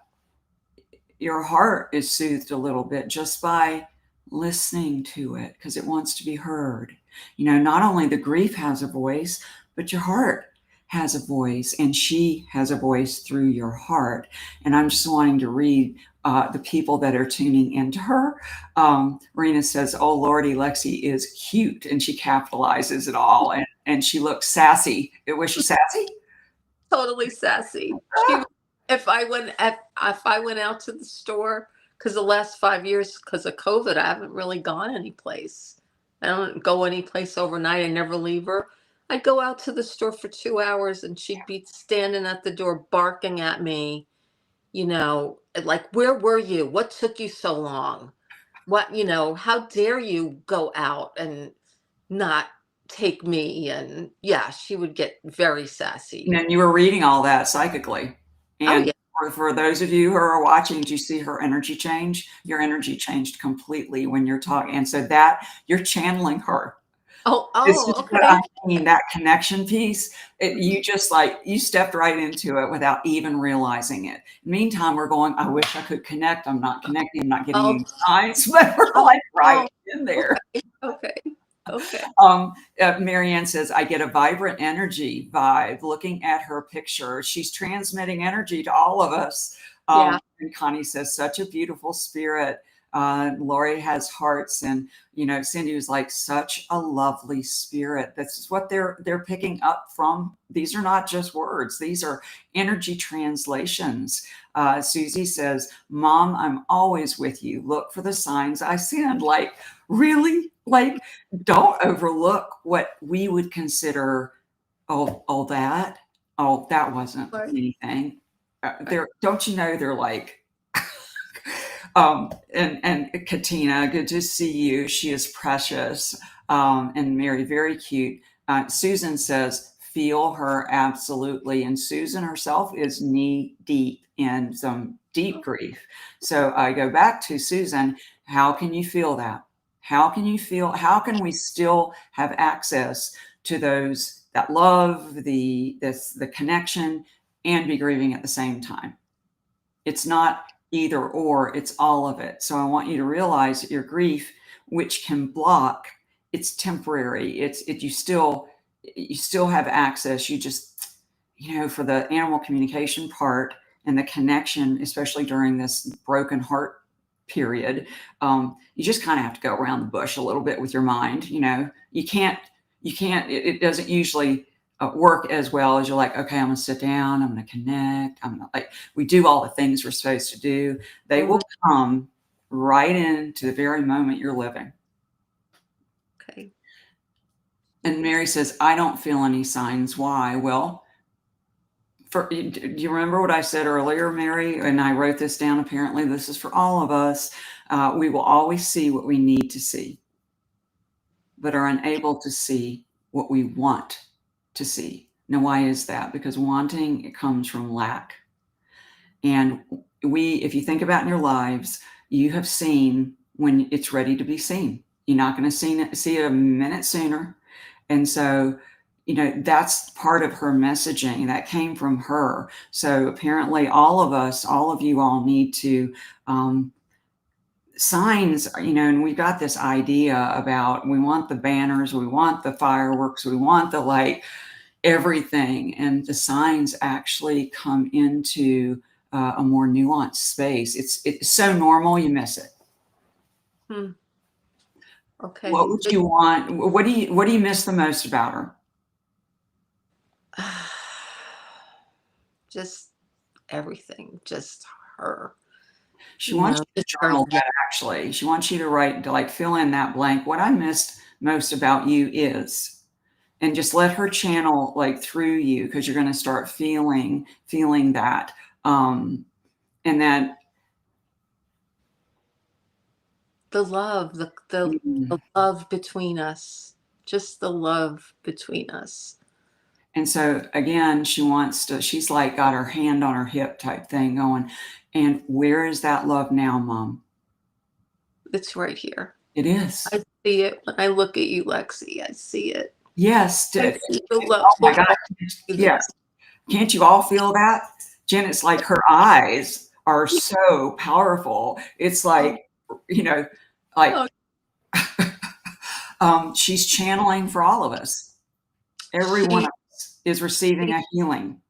your heart is soothed a little bit just by listening to it, because it wants to be heard. Not only the grief has a voice, but your heart has a voice, and she has a voice through your heart. And I'm just wanting to read the people that are tuning into her. Marina says, oh, Lordy, Lexi is cute, and she capitalizes it all. And she looks sassy. Was she sassy? Totally sassy. If I went out to the store, because the last 5 years, because of COVID, I haven't really gone anyplace. I don't go anyplace overnight. I never leave her. I'd go out to the store for 2 hours and she'd be standing at the door barking at me, like, where were you? What took you so long? What, how dare you go out and not take me? And yeah, she would get very sassy. And you were reading all that psychically. And yeah. for those of you who are watching, do you see her energy change? Your energy changed completely when you're talking. And so that you're channeling her. This is Okay. what I mean, that connection piece. You just you stepped right into it without even realizing it. Meantime, we're going, I wish I could connect. I'm not connecting. I'm not getting any signs, but we're right in there. Okay. Marianne says, I get a vibrant energy vibe looking at her picture. She's transmitting energy to all of us. And Connie says, such a beautiful spirit. Lori has hearts, and Cindy was like, such a lovely spirit. This is what they're picking up from. These are not just words, these are energy translations. Susie says, Mom, I'm always with you. Look for the signs I send. Like, really? Like, don't overlook what we would consider, that wasn't anything. Don't you know, they're like, and Katina, good to see you. She is precious. And Mary, very cute. Susan says, feel her absolutely. And Susan herself is knee deep in some deep grief. So I go back to Susan. How can you feel that? How can we still have access to those that love, the connection, and be grieving at the same time. It's not either or, it's all of it. So I want you to realize that your grief, which can block, it's temporary. You still have access. You just, for the animal communication part and the connection, especially during this broken heart period, you just kind of have to go around the bush a little bit with your mind. It doesn't usually work as well as you're like, okay, I'm gonna sit down, I'm gonna connect, I'm gonna, like, we do all the things we're supposed to do. They will come right into the very moment you're living. Okay. And Mary says, I don't feel any signs. Why? Well, do you remember what I said earlier, Mary? And I wrote this down. Apparently, this is for all of us. We will always see what we need to see, but are unable to see what we want to see. Now, why is that? Because wanting, it comes from lack. And if you think about in your lives, you have seen when it's ready to be seen. You're not going to see it a minute sooner. And so, that's part of her messaging that came from her. So apparently all of you all need to, signs, and we've got this idea about, we want the banners, we want the fireworks, we want the light, everything. And the signs actually come into a more nuanced space. It's so normal, you miss it. Okay. What would you want? What do you miss the most about her? Just everything, just her. She wants you to journal that, actually. She wants you to write, to like fill in that blank. What I missed most about you is, and just let her channel like through you, because you're going to start feeling that. And that the love, the love between us, just the love between us. And so again, she's like got her hand on her hip type thing going. And where is that love now, Mom? It's right here. It is. I see it when I look at you, Lexi. I see it. Yes. I see the love. Oh my God. Yes. Can't you all feel that? Jen, it's like her eyes are so powerful. It's like, like she's channeling for all of us. Every one of us is receiving a healing.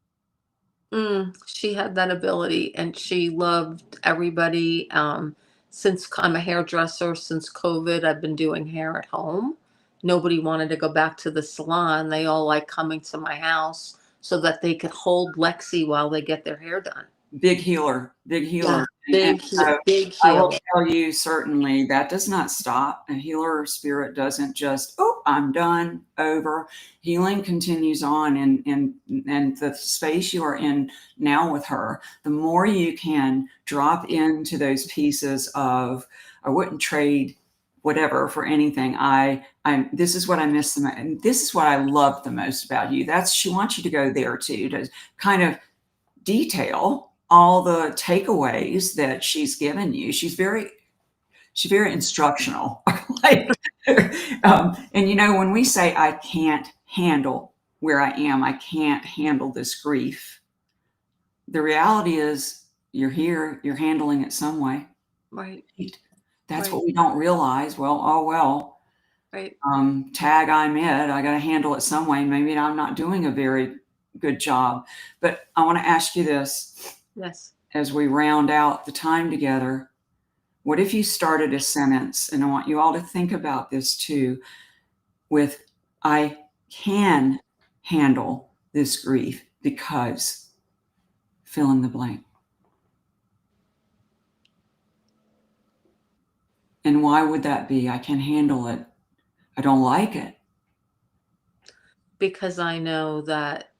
She had that ability, and she loved everybody. Since I'm a hairdresser, since COVID, I've been doing hair at home. Nobody wanted to go back to the salon. They all like coming to my house so that they could hold Lexi while they get their hair done. Big healer, big healer. Yeah, big I will healer. tell you, certainly that does not stop. A healer spirit doesn't just, oh, I'm done, over. Healing continues on, and the space you are in now with her, the more you can drop into those pieces of, I wouldn't trade whatever for anything. This is what I miss the most, and this is what I love the most about you. She wants you to go there too, to kind of detail all the takeaways that she's given you. She's very instructional. Like, and when we say, I can't handle where I am, I can't handle this grief, the reality is you're here, you're handling it some way. Right. That's what we don't realize. Well, oh, well, right. Tag, I'm it. I got to handle it some way. Maybe I'm not doing a very good job. But I want to ask you this. Yes. As we round out the time together, what if you started a sentence, and I want you all to think about this too, with, I can handle this grief because, fill in the blank. And why would that be? I can handle it. I don't like it. Because I know that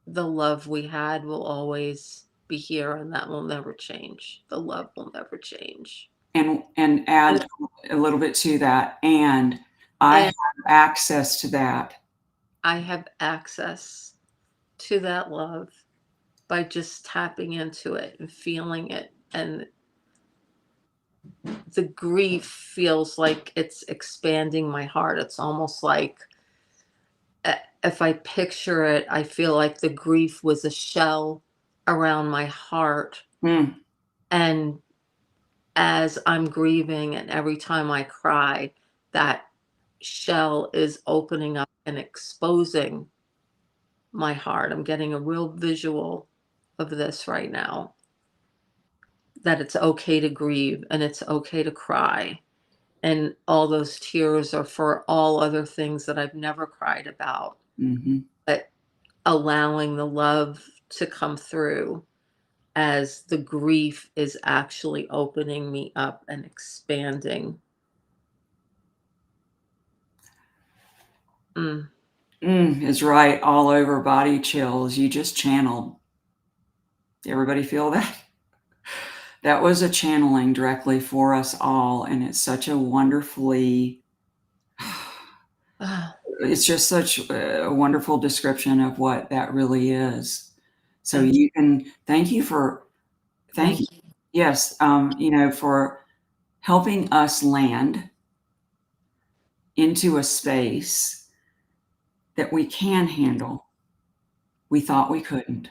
the love we had will always be here, and that will never change. The love will never change. And add a little bit to that. And I have access to that. I have access to that love by just tapping into it and feeling it. And the grief feels like it's expanding my heart. It's almost like if I picture it, I feel like the grief was a shell around my heart. Mm, And as I'm grieving and every time I cry, that shell is opening up and exposing my heart. I'm getting a real visual of this right now, that it's okay to grieve and it's okay to cry. And all those tears are for all other things that I've never cried about, mhm. but allowing the love to come through as the grief is actually opening me up and expanding. Mm, Is right. All over, body chills. You just channeled. Everybody feel that? That was a channeling directly for us all, and it's such a wonderfully ah, it's just such a wonderful description of what that really is. So thank you. you can thank you for thank you. Thank you. Yes, for helping us land into a space that we can handle. We thought we couldn't.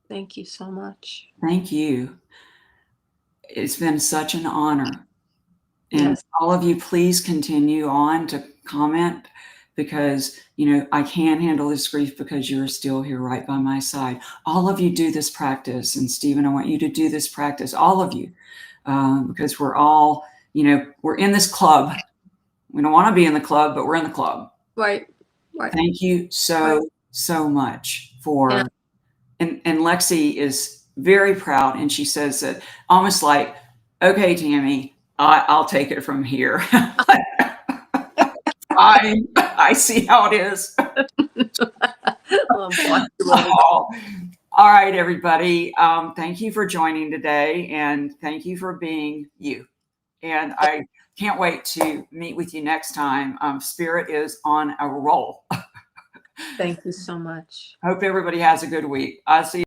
Thank you so much. Thank you. It's been such an honor. And Yes. all of you, please continue on to comment because, I can handle this grief because you're still here right by my side. All of you do this practice. And Stephen, I want you to do this practice, all of you, because we're all, we're in this club. We don't want to be in the club, but we're in the club. Right. Right. Thank you Right. so much And and Lexi is very proud. And she says that almost like, okay, Tami, I'll take it from here. I see how it is. oh, bless you, Lily. Oh, all right, everybody. Thank you for joining today, and thank you for being you. And I can't wait to meet with you next time. Spirit is on a roll. Thank you so much. Hope everybody has a good week. I'll see you.